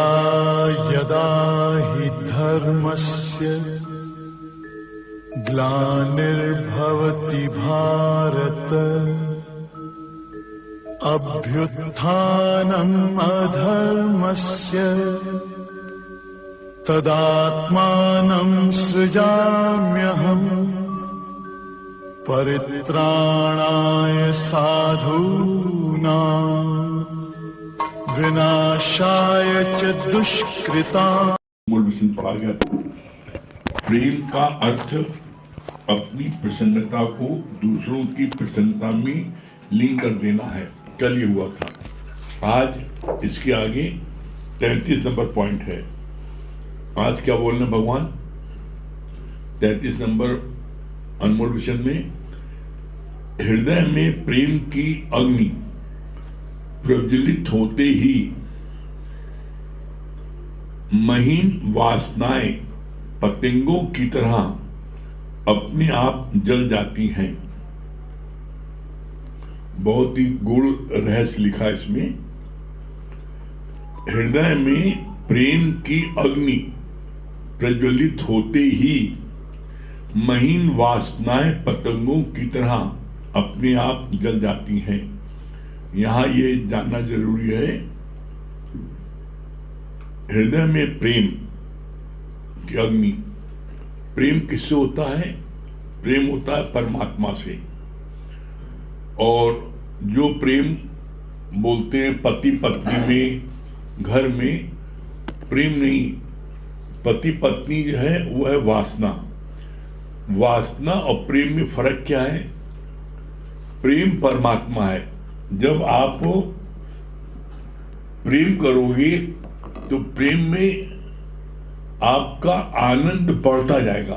यदा यदा हि धर्मस्य ग्लानिर्भवति भारत अभ्युत्थानम् अधर्मस्य तदात्मानं सृजाम्यहम् परित्राणाय साधूनां विनाशाय च दुष्कृताम्। मूल विषय पढ़ा गया था। प्रेम का अर्थ अपनी प्रसन्नता को दूसरों की प्रसन्नता में लीन कर देना है। कल ये हुआ था। आज इसके आगे 33 नंबर पॉइंट है। आज क्या बोलना भगवान 33 नंबर अनमोल विषय में, हृदय में प्रेम की अग्नि प्रज्वलित होते ही महीन वासनाएं पतंगों की तरह अपने आप जल जाती हैं। बहुत ही गूढ़ रहस्य लिखा इसमें। हृदय में प्रेम की अग्नि प्रज्वलित होते ही महीन वासनाएं पतंगों की तरह अपने आप जल जाती हैं। यहां ये जानना जरूरी है, हृदय में प्रेम की अग्नि, प्रेम किससे होता है? प्रेम होता है परमात्मा से। और जो प्रेम बोलते हैं पति पत्नी में, घर में प्रेम नहीं, पति पत्नी जो है वो है वासना। वासना और प्रेम में फर्क क्या है? प्रेम परमात्मा है। जब आप प्रेम करोगे तो प्रेम में आपका आनंद बढ़ता जाएगा,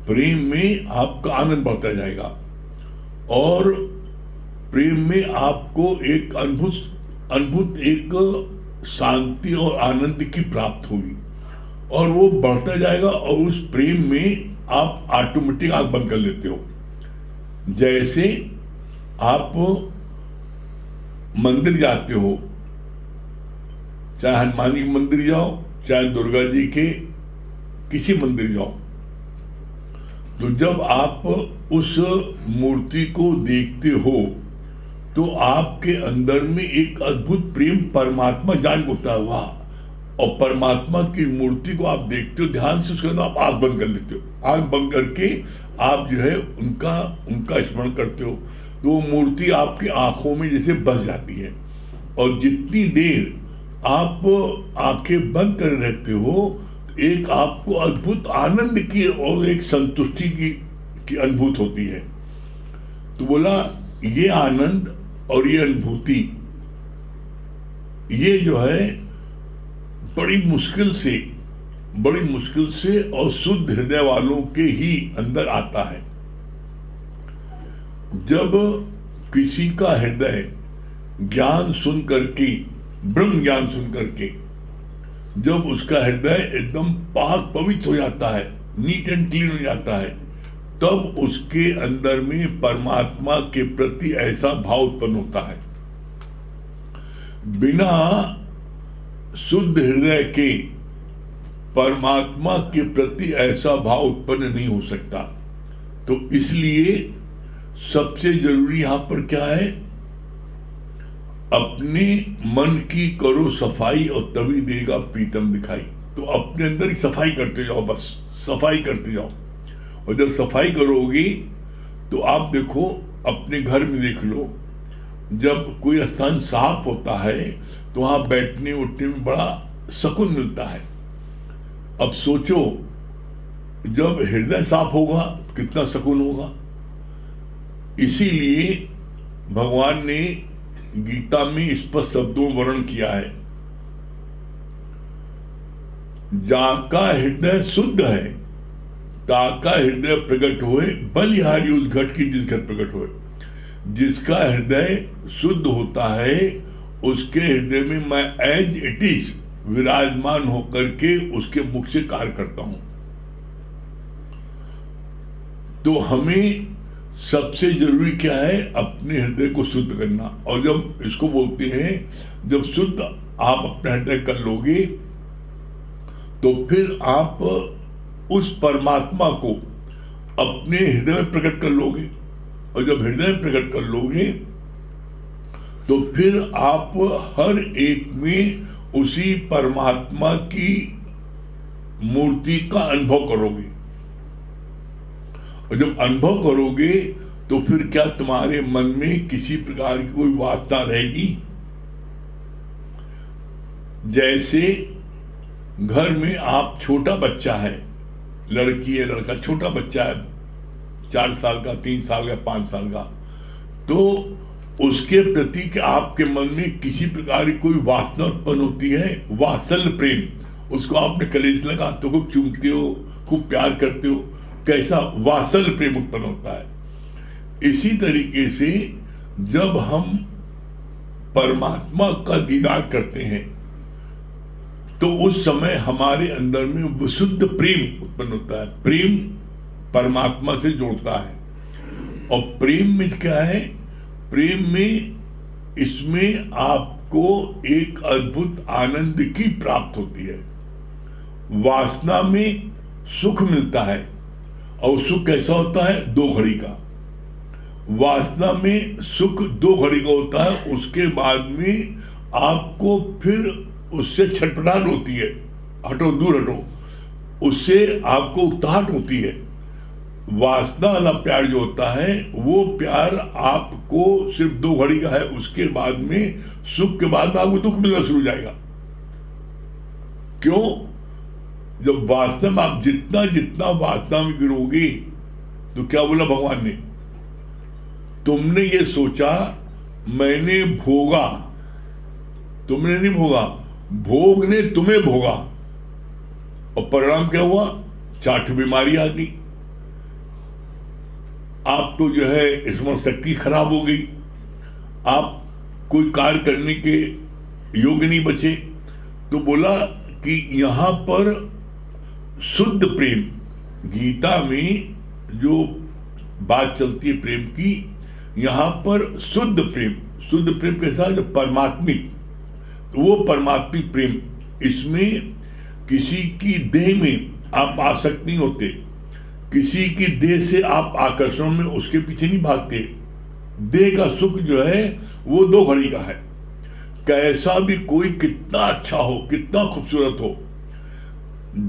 प्रेम में आपका आनंद बढ़ता जाएगा और प्रेम में आपको एक अद्भुत एक शांति और आनंद की प्राप्त होगी और वो बढ़ता जाएगा और उस प्रेम में आप ऑटोमेटिक आंख बंद कर लेते हो। जैसे आप मंदिर जाते हो, चाहे हनुमान जी के मंदिर जाओ, चाहे दुर्गा जी के किसी मंदिर जाओ, तो जब आप उस मूर्ति को देखते हो तो आपके अंदर में एक अद्भुत प्रेम परमात्मा जान होता है। वाह! और परमात्मा की मूर्ति को आप देखते हो ध्यान से, उसके अंदर आप आंख बंद कर लेते हो। आंख बंद करके आप जो है उनका स्मरण करते हो, तो वो मूर्ति आपकी आंखों में जैसे बस जाती है। और जितनी देर आप आंखें बंद कर रहते हो, एक आपको अद्भुत आनंद की और एक संतुष्टि की अनुभूति होती है। तो बोला ये आनंद और ये अनुभूति, ये जो है बड़ी मुश्किल से और शुद्ध हृदय वालों के ही अंदर आता है। जब किसी का हृदय ज्ञान सुन करके, ब्रह्म ज्ञान सुन करके, जब उसका हृदय एकदम पाक पवित्र हो जाता है, नीट एंड क्लीन हो जाता है, तब उसके अंदर में परमात्मा के प्रति ऐसा भाव उत्पन्न होता है। बिना शुद्ध हृदय के परमात्मा के प्रति ऐसा भाव उत्पन्न नहीं हो सकता। तो इसलिए सबसे जरूरी यहां पर क्या है? अपने मन की करो सफाई और तभी देगा प्रीतम दिखाई। तो अपने अंदर ही सफाई करते जाओ, बस सफाई करते जाओ। और जब सफाई करोगे तो आप देखो, अपने घर में देख लो, जब कोई स्थान साफ होता है तो वहां बैठने उठने में बड़ा सुकून मिलता है। अब सोचो जब हृदय साफ होगा कितना सुकून होगा। इसीलिए भगवान ने गीता में स्पष्ट शब्दों वर्णन किया है, जाका हृदय शुद्ध है ताका हृदय प्रकट होए, बलिहारी उस घट की जिस घट प्रकट होए। जिसका हृदय शुद्ध होता है उसके हृदय में मैं एज इट इज विराजमान होकर के उसके मुख से कार्य करता हूं। तो हमें सबसे जरूरी क्या है? अपने हृदय को शुद्ध करना। और जब इसको बोलते हैं, जब शुद्ध आप अपने हृदय कर लोगे तो फिर आप उस परमात्मा को अपने हृदय में प्रकट कर लोगे, और जब हृदय में प्रकट कर लोगे तो फिर आप हर एक में उसी परमात्मा की मूर्ति का अनुभव करोगे। और जब अनुभव करोगे तो फिर क्या तुम्हारे मन में किसी प्रकार की कोई वासना रहेगी? जैसे घर में आप छोटा बच्चा है, लड़की है लड़का, छोटा बच्चा है 4 साल का, 3 साल का, 5 साल का, तो उसके प्रति कि आपके मन में किसी प्रकार की कोई वासना उत्पन्न होती है, वात्सल्य प्रेम। उसको आपने कलेश लगा तो खूब चूमते हो, खूब प्यार करते हो, कैसा वात्सल्य प्रेम उत्पन्न होता है। इसी तरीके से जब हम परमात्मा का दीदार करते हैं तो उस समय हमारे अंदर में विशुद्ध प्रेम उत्पन्न होता है। प्रेम परमात्मा से जोड़ता है। और प्रेम में क्या है? प्रेम में इसमें आपको एक अद्भुत आनंद की प्राप्त होती है। वासना में सुख मिलता है, और सुख कैसा होता है? 2 घड़ी का। वासना में सुख 2 घड़ी का होता है, उसके बाद में आपको फिर उससे छटपटाहट होती है, हटो दूर हटो, उससे आपको उकताहट होती है। वासना वाला प्यार जो होता है वो प्यार आपको सिर्फ 2 घड़ी का है, उसके बाद में सुख के बाद में आपको दुख मिलना शुरू हो जाएगा। क्यों? जब वासना में आप जितना जितना वासना में गिरोगे, तो क्या बोला भगवान ने? तुमने ये सोचा मैंने भोगा, तुमने नहीं भोगा, भोग ने तुम्हें भोगा, और परिणाम क्या हुआ? 4 बीमारी आ गई। आप तो जो है स्मरण शक्ति खराब हो गई, आप कोई कार्य करने के योग्य नहीं बचे। तो बोला कि यहां पर शुद्ध प्रेम, गीता में जो बात चलती है प्रेम की, यहां पर शुद्ध प्रेम कैसा? जो परमात्मिक, वो परमात्मिक प्रेम, इसमें किसी की देह में आप आसक्त नहीं होते, किसी की देह से आप आकर्षण में उसके पीछे नहीं भागते। देह का सुख जो है वो 2 घड़ी का है। कैसा भी कोई कितना अच्छा हो, कितना खूबसूरत हो,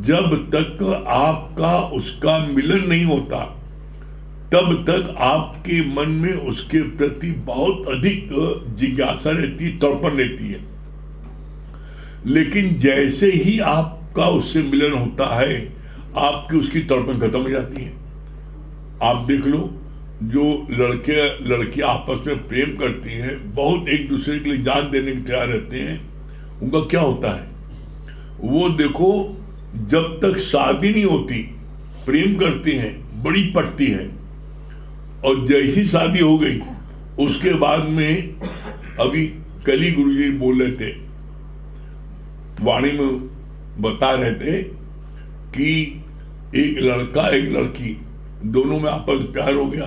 जब तक आपका उसका मिलन नहीं होता तब तक आपके मन में उसके प्रति बहुत अधिक जिज्ञासा रहती, तड़पन रहती है। लेकिन जैसे ही आपका उससे मिलन होता है, आपकी उसकी तड़पन खत्म हो जाती है। आप देख लो, जो लड़के लड़की आपस में प्रेम करती हैं, बहुत एक दूसरे के लिए जान देने के तैयार रहते हैं, उनका क्या होता है? वो देखो, जब तक शादी नहीं होती प्रेम करती हैं, बड़ी पटती है, और जैसी शादी हो गई उसके बाद में, अभी कल ही गुरुजी बोल रहे थे, वाणी में बता रहे थे कि एक लड़का एक लड़की दोनों में आपस में प्यार हो गया,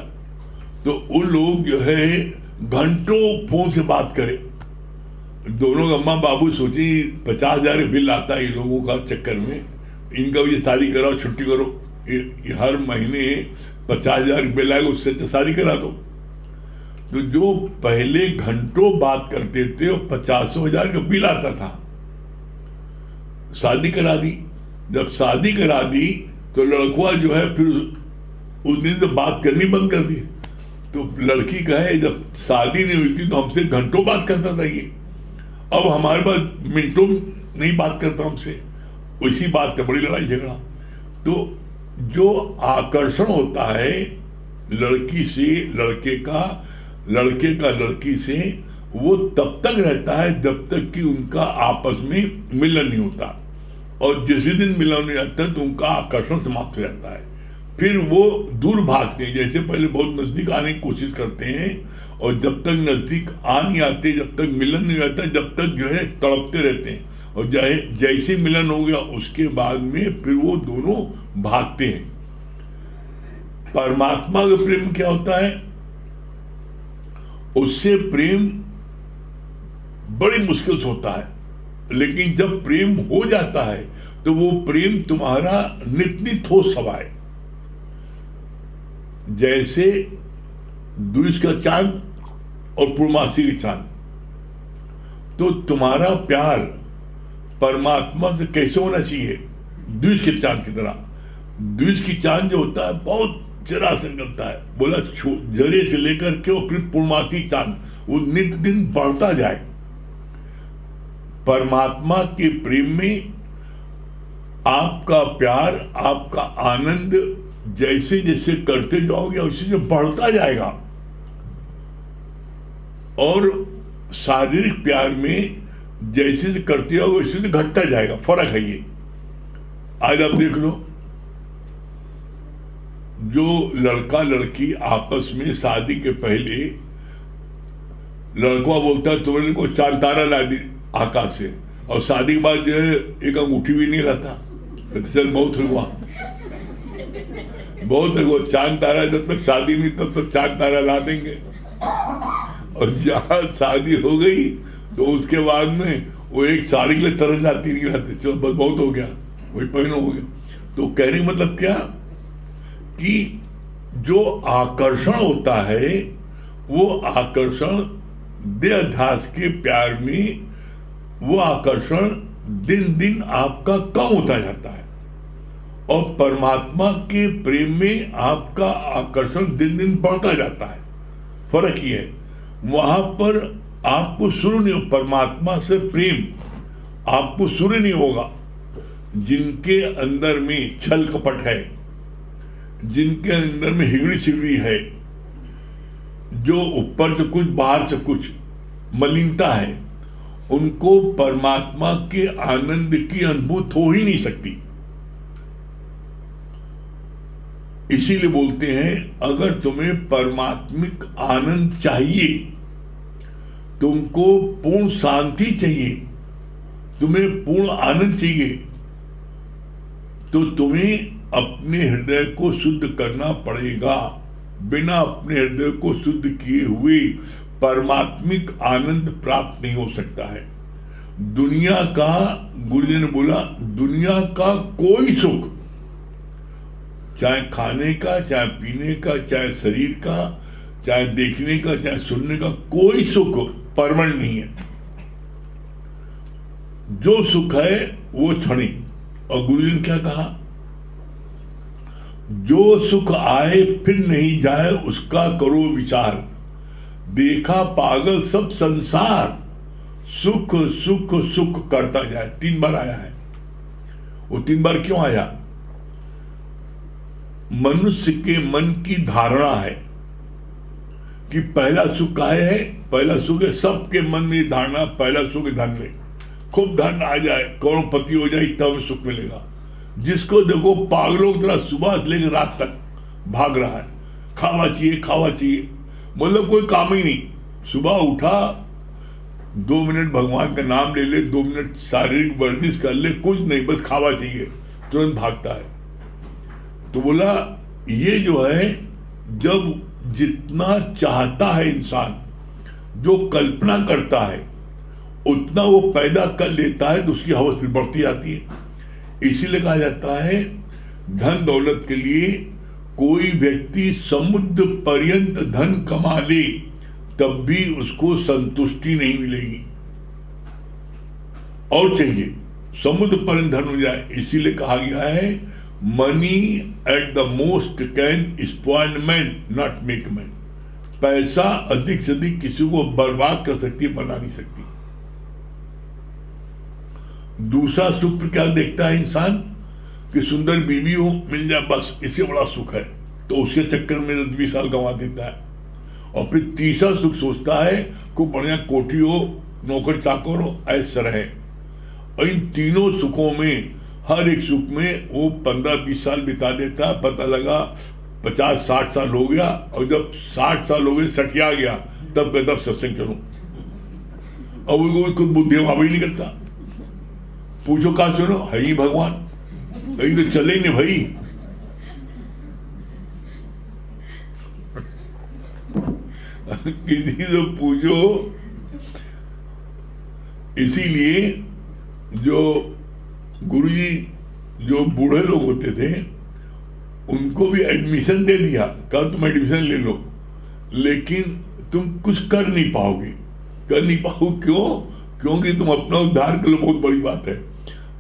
तो उन लोग जो है घंटों फोन से बात करें। दोनों अम्मा बाबू सोची 50,000 बिल आता है इन लोगों का चक्कर में, इनका भी शादी कराओ, छुट्टी करो, ये हर महीने 50,000 बिल आएगा, उससे तो शादी करा दो। तो जो पहले घंटों बात करते थे वो 50,000 का बिल आता था, शादी करा दी। जब शादी करा दी तो लड़का जो है फिर उस दिन से बात करनी बंद कर दी। तो लड़की कहे जब शादी नहीं हुई थी तो हमसे घंटों बात करता था ये, अब हमारे पास मिनटों नहीं बात करता हमसे। उसी बात पे बड़ी लड़ाई झगड़ा। तो जो आकर्षण होता है लड़की से लड़के का, लड़के का लड़की से, वो तब तक रहता है जब तक कि उनका आपस में मिलन नहीं होता, और जिस दिन मिलन हो जाता है तो उनका आकर्षण समाप्त हो जाता है। फिर वो दूर भागते हैं, जैसे पहले बहुत नजदीक आने की कोशिश करते हैं, और जब तक नजदीक आ नहीं आते, जब तक मिलन नहीं होता, जब तक जो है तड़पते रहते हैं, और जैसे मिलन हो गया उसके बाद में फिर वो दोनों भागते हैं। परमात्मा का प्रेम क्या होता है? उससे प्रेम बड़ी मुश्किल से होता है, लेकिन जब प्रेम हो जाता है तो वो प्रेम तुम्हारा नित्य ठोस हवा है। जैसे द्विज का चांद और पूर्णमासी का चांद, तो तुम्हारा प्यार परमात्मा से कैसे होना चाहिए? द्विज के चांद की तरह। द्विज की चांद जो होता है बहुत जरा से निकलता है, बोला जरे से लेकर के और फिर पूर्णमासी चांद, वो नित्य दिन बढ़ता जाए। परमात्मा के प्रेम में आपका प्यार, आपका आनंद जैसे जैसे करते जाओगे उसी से बढ़ता जाएगा, और शारीरिक प्यार में जैसे करते जाओगे उसी से घटता जाएगा। फर्क है ये। आज आप देख लो, जो लड़का लड़की आपस में शादी के पहले लड़का बोलता है तुम्हारे को चांद तारा ला दी आकाश से, और शादी के बाद जो है एक अंगूठी भी नहीं लाता, चल बहुत हुआ बहुत है वो चांद तारा, जब तक शादी नहीं तब तक चांद तारा ला देंगे। और जहां शादी हो गई तो उसके बाद में वो एक साड़ी के लिए तरस जाती नहीं लाते, चलो बस बहुत हो गया, वही पहनो हो गया। तो कहने का मतलब क्या कि जो आकर्षण होता है वो आकर्षण देहाध्यास के प्यार में, वो आकर्षण दिन दिन आपका कम होता जाता है, और परमात्मा के प्रेम में आपका आकर्षण दिन दिन बढ़ता जाता है। फर्क ये है, वहां पर आपको शुरू नहीं हो परमात्मा से प्रेम, आपको शुरू नहीं होगा। जिनके अंदर में छल कपट है, जिनके अंदर में हिगड़ी सिगड़ी है, जो ऊपर से कुछ बाहर से कुछ मलिनता है, उनको परमात्मा के आनंद की अनुभूति हो ही नहीं सकती। इसीलिए बोलते हैं अगर तुम्हें परमात्मिक आनंद चाहिए, तुमको पूर्ण शांति चाहिए, तुम्हें पूर्ण आनंद चाहिए, तो तुम्हें अपने हृदय को शुद्ध करना पड़ेगा। बिना अपने हृदय को शुद्ध किए हुए परमात्मिक आनंद प्राप्त नहीं हो सकता है। दुनिया का, गुरुजी ने बोला, दुनिया का कोई सुख, चाहे खाने का, चाहे पीने का, चाहे शरीर का, चाहे देखने का, चाहे सुनने का, कोई सुख परमानेंट नहीं है। जो सुख है वो क्षणिक। और गुरुजी ने क्या कहा, जो सुख आए फिर नहीं जाए उसका करो विचार, देखा पागल सब संसार, सुख सुख सुख करता जाए। 3 बार आया है। वो 3 बार क्यों आया? मनुष्य के मन की धारणा है कि पहला सुख आए है, पहला सुख है, सबके मन में धारणा पहला सुख धन में, खूब धन आ जाए, करोड़पति हो जाए तब सुख मिलेगा। जिसको देखो पागलों की तरह सुबह से लेकर रात तक भाग रहा है, खावा चाहिए खावा चाहिए, मतलब कोई काम ही नहीं। सुबह उठा 2 मिनट भगवान का नाम ले ले, 2 मिनट शारीरिक वर्जिश कर ले, कुछ नहीं, बस खावा चाहिए, तुरंत भागता है। तो बोला ये जो है, जब जितना चाहता है इंसान, जो कल्पना करता है, उतना वो पैदा कर लेता है, तो उसकी हवस फिर बढ़ती जाती है। इसीलिए कहा जाता है धन दौलत के लिए कोई व्यक्ति समुद्र पर्यंत धन कमा ले तब भी उसको संतुष्टि नहीं मिलेगी, और चाहिए समुद्र पर्यंत धन हो जाए। इसीलिए कहा गया है money at the most can spoil man not make man. पैसा अधिक से अधिक किसी को बर्बाद कर सकती है, बना नहीं सकती। दूसरा सुख क्या देखता है इंसान कि सुंदर बीवी हो, मिल जाए, बस इससे बड़ा सुख है, तो उसके चक्कर में 20 साल गंवा देता है। और फिर तीसरा सुख सोचता है खूब बढ़िया कोठी हो, नौकर चाकर हो, ऐसा रहे। और इन तीनों सुखों में, हर एक सुख में वो 15-20 साल बिता देता है। पता लगा 50-60 साल हो गया, और जब 60 साल हो गए, सठिया गया, तब कहता सत्संग करूं। और वो कुछ बुद्धि भाव ही नहीं करता। पूछो कहा सुनो, है ही भगवान, कहीं तो चले ही नहीं भाई। किसी से पूछो। इसीलिए जो गुरुजी जो बूढ़े लोग होते थे उनको भी एडमिशन दे दिया, कहा तुम एडमिशन ले लो, लेकिन तुम कुछ कर नहीं पाओगे। क्यों? क्योंकि तुम अपना उद्धार कर लो, बहुत बड़ी बात है,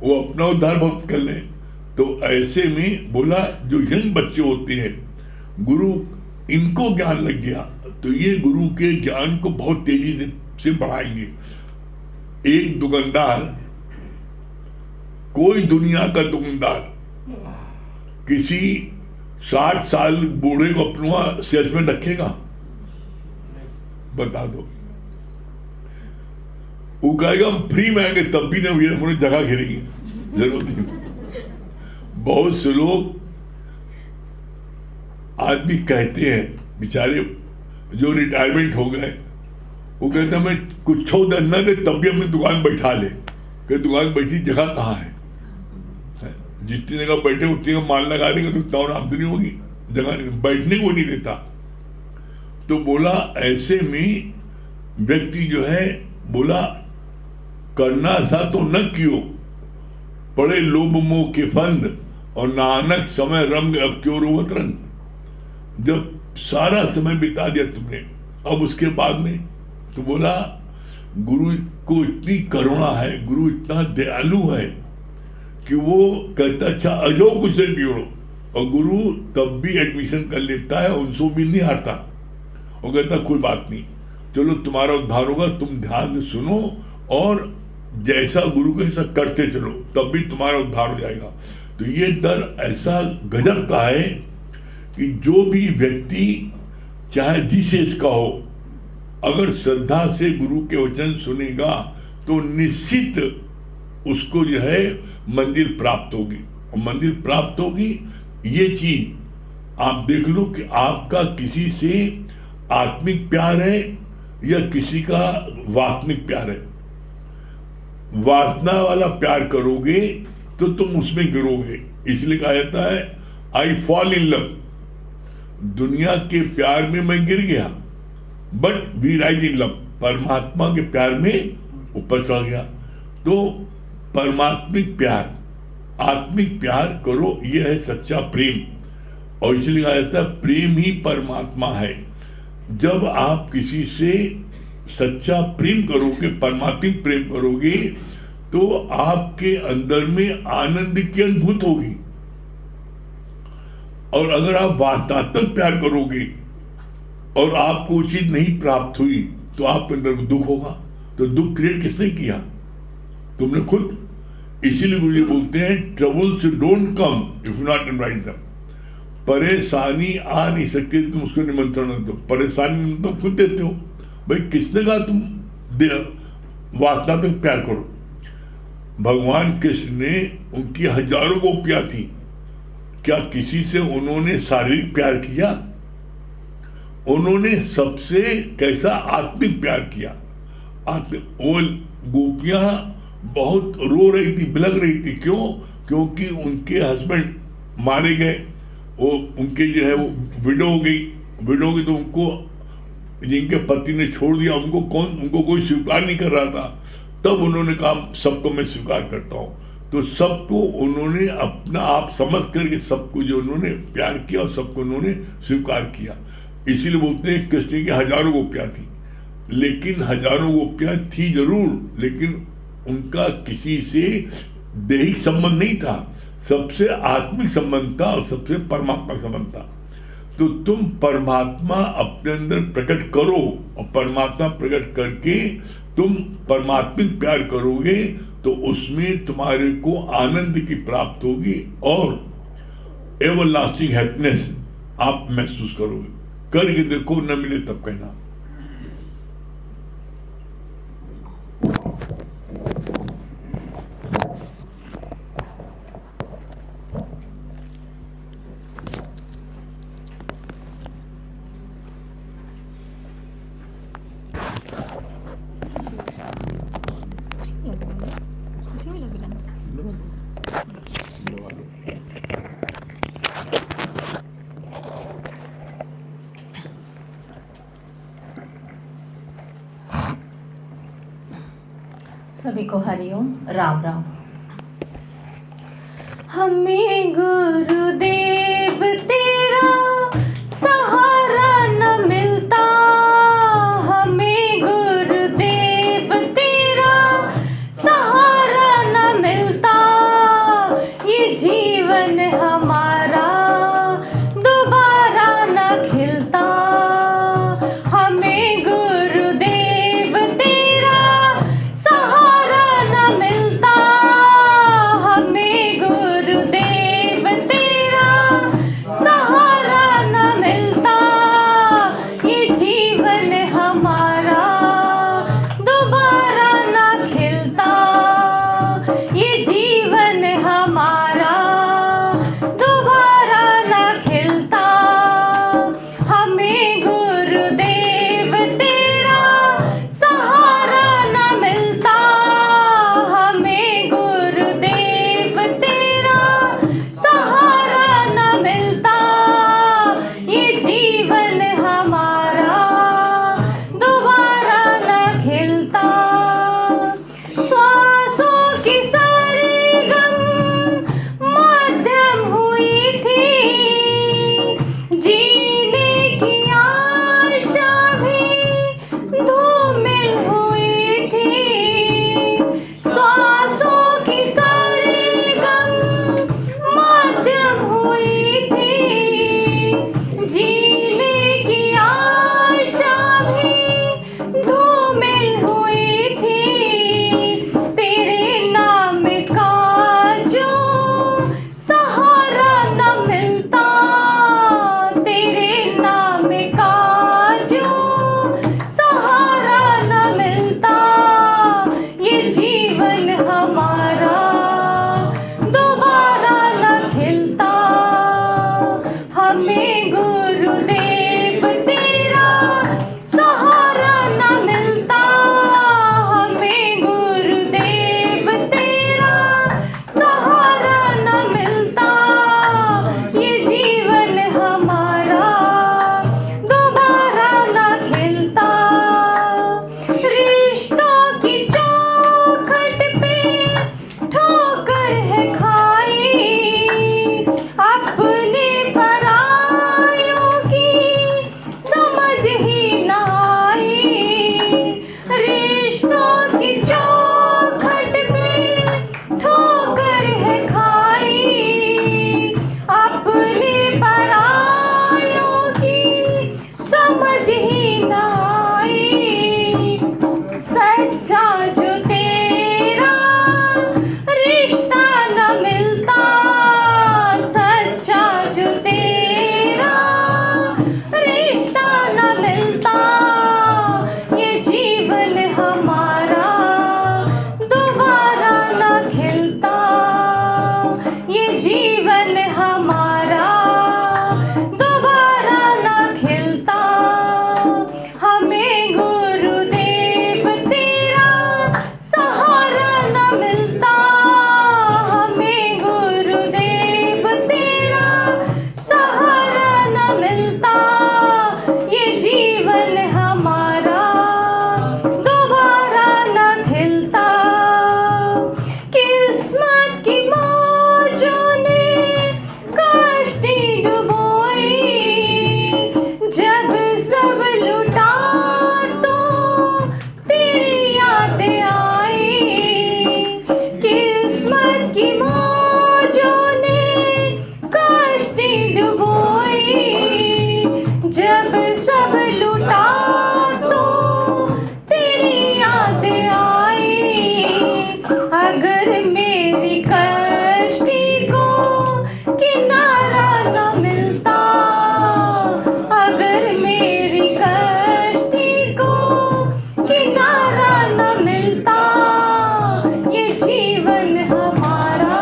वो अपना उद्धार बहुत कर लें। तो ऐसे में बोला जो यंग बच्चे होते हैं, गुरु इनको ज्ञान लग गया तो ये गुरु के ज्ञान को बहुत तेजी से बढ़ाएंगे। एक दुकानदार, कोई दुनिया का दुकानदार किसी 60 साल बूढ़े को अपना सेल्समैन रखेगा? बता दो। वो कहेगा हम फ्री में आएंगे, तब भी नहीं, हमारी जगह घेरेगी, जरूरत नहीं। बहुत से लोग आज भी कहते हैं, बेचारे जो रिटायरमेंट हो गए, वो कहते हैं मैं कुछ न दे तब भी अपनी दुकान बैठा ले। कि दुकान बैठी जगह कहाँ है? जितनी जगह बैठे उतनी जगह माल लगा देंगे तो उतना आमदनी होगी, जगह नहीं, बैठने को नहीं देता। तो बोला ऐसे में व्यक्ति जो है, बोला करना सा तो न कियो, पड़े लोभ मोह के फंद, और नानक समय रंग अब क्यों रोवत रंग। जब सारा समय बिता दिया तुमने, अब उसके बाद में तो बोला गुरु को इतनी करुणा है, गुरु इतना दयालु है कि वो कहता अच्छा अजो कुछ नहीं बिगड़ो, और गुरु तब भी एडमिशन कर लेता है, उनसे भी नहीं हारता। वो कहता कोई बात नहीं, चलो तुम्हारा उद्धार होगा, तुम ध्यान से सुनो और जैसा गुरु को ऐसा करते चलो, तब भी तुम्हारा उद्धार हो जाएगा। तो ये दर ऐसा गजब का है कि जो भी व्यक्ति चाहे जिस एज का हो, अगर श्रद्धा से गुरु के वचन सुनेगा तो निश्चित उसको जो है मंदिर प्राप्त होगी। और मंदिर प्राप्त होगी, ये चीज आप देख लो कि आपका किसी से आत्मिक प्यार है या किसी का वासनिक प्यार है। वासना वाला प्यार करोगे तो तुम उसमें गिरोगे। इसलिए कहा जाता है आई फॉल इन लव, दुनिया के प्यार में मैं गिर गया, but we rise in love, परमात्मा के प्यार में ऊपर चढ़ गया। तो परमात्मिक प्यार, आत्मिक प्यार करो, यह है सच्चा प्रेम। और इसलिए कहा जाता है प्रेम ही परमात्मा है। जब आप किसी से सच्चा प्रेम करोगे, परमात्मिक प्रेम करोगे, तो आपके अंदर में आनंद की अनुभूति होगी। और अगर आप वास्तवात्मक प्यार करोगे और आपको वो चीज नहीं प्राप्त हुई तो आपके अंदर में दुख होगा। तो दुख क्रिएट किसने किया? तुमने खुद। इसीलिए गुरु बोलते हैं troubles don't come if you not invite them. परेशानी आ नहीं सकती, तुम उसको निमंत्रण दो। परेशानी तुम खुद देते हो। भाई किसने कहा तुम वासना तक प्यार करो? भगवान कृष्ण ने उनकी हजारों गोपियां थी, क्या किसी से उन्होंने शारीरिक प्यार किया? उन्होंने सबसे कैसा आत्मिक प्यार किया। वो गोपियां बहुत रो रही थी, बिलख रही थी। क्यों? क्योंकि उनके हस्बैंड मारे गए, वो उनके जो है वो विडो हो गई तो उनको, जिनके पति ने छोड़ दिया, उनको कोई स्वीकार नहीं कर रहा था। तब उन्होंने कहा सबको मैं स्वीकार करता हूँ। तो सबको उन्होंने अपना आप समझ करके सबको जो उन्होंने प्यार किया और सबको उन्होंने स्वीकार किया। इसीलिए बोलते हैं कृष्ण की हजारों गोपियां थी, लेकिन हजारों गोपियां थी जरूर, लेकिन उनका किसी से दैहिक संबंध नहीं था, सबसे आत्मिक संबंध था और सबसे परमात्मा संबंध था। तो तुम परमात्मा अपने अंदर प्रकट करो और परमात्मा प्रकट करके तुम परमात्मिक प्यार करोगे तो उसमें तुम्हारे को आनंद की प्राप्त होगी और एवर लास्टिंग हैप्पीनेस आप महसूस करोगे। करके देखो, न मिले तब कहना। सभी को हरिओम, राम राम। हमें गुरुदेव तेरा सहारा न मिलता, हमें गुरुदेव तेरा सहारा न मिलता, ये जीवन हमारा दोबारा न खिलता। हमें गुरुदेव तेरा सहारा न मिलता, हमें गुरुदेव तेरा सहारा न मिलता, ये जीवन हमारा दोबारा न खिलता, ये जीवन हमारा दोबारा न खिलता। हमें गुरुदेव तेरा सहारा न मिलता, हमें गुरुदेव तेरा सहारा न मिलता, ये जीवन हमारा दोबारा न खिलता। श्वासों की सरगम मध्यम हुई थी, जीने की आशा भी धूमिल हुई थी। श्वासों की सरगम मध्यम हुई थी, जीने की आशा भी धूमिल हुई थी। तेरे नाम का जो सहारा न मिलता, तेरे नाम का जो सहारा न मिलता, ये जीवन हमारा दोबारा न खिलता। हमें गुरुदेव तेरा सहारा न मिलता, हमें गुरुदेव तेरा सहारा न मिलता, ये जीवन हमारा दोबारा न खिलता। रिश्तों की चौखट पे ठोकर है खाई, अपने परायों की समझ ही न आई। रिश्तों की चौखट पे ठोकर है खाई, अपने परायों की समझ ही न आई। सच्चा जो तेरा रिश्ता न मिलता, सच्चा जो तेरा रिश्ता न मिलता, ये जीवन हमारा दोबारा न खिलता, ये जीवन हमारा दोबारा न खिलता। हमें गुरुदेव तेरा सहारा न मिलता, हमें गुरुदेव तेरा सहारा न मिलता, ये जीवन हमारा दोबारा न खिलता। किस्मत की मौजों ने कश्ती डुबोई, जब सब लुटा तो तेरी यादें आई। किस्मत की मौजों ने कश्ती डुबोई, जब सब लुटा तो तेरी यादें आई। अगर मेरी कश्ती को किनारा न मिलता, अगर मेरी कश्ती को किनारा न मिलता, ये जीवन हमारा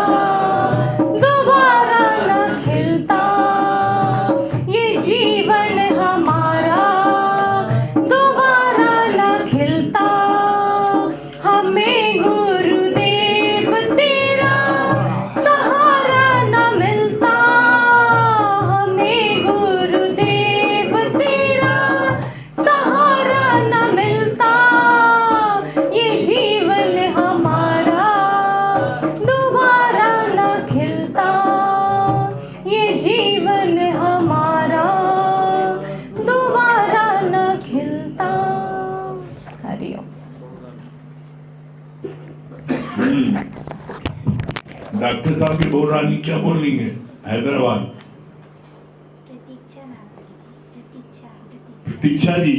डॉक्टर साहब की बहू रानी क्या बोल रही है? हैदराबाद। प्रतीक्षा नाम है। प्रतीक्षा प्रतीक्षा जी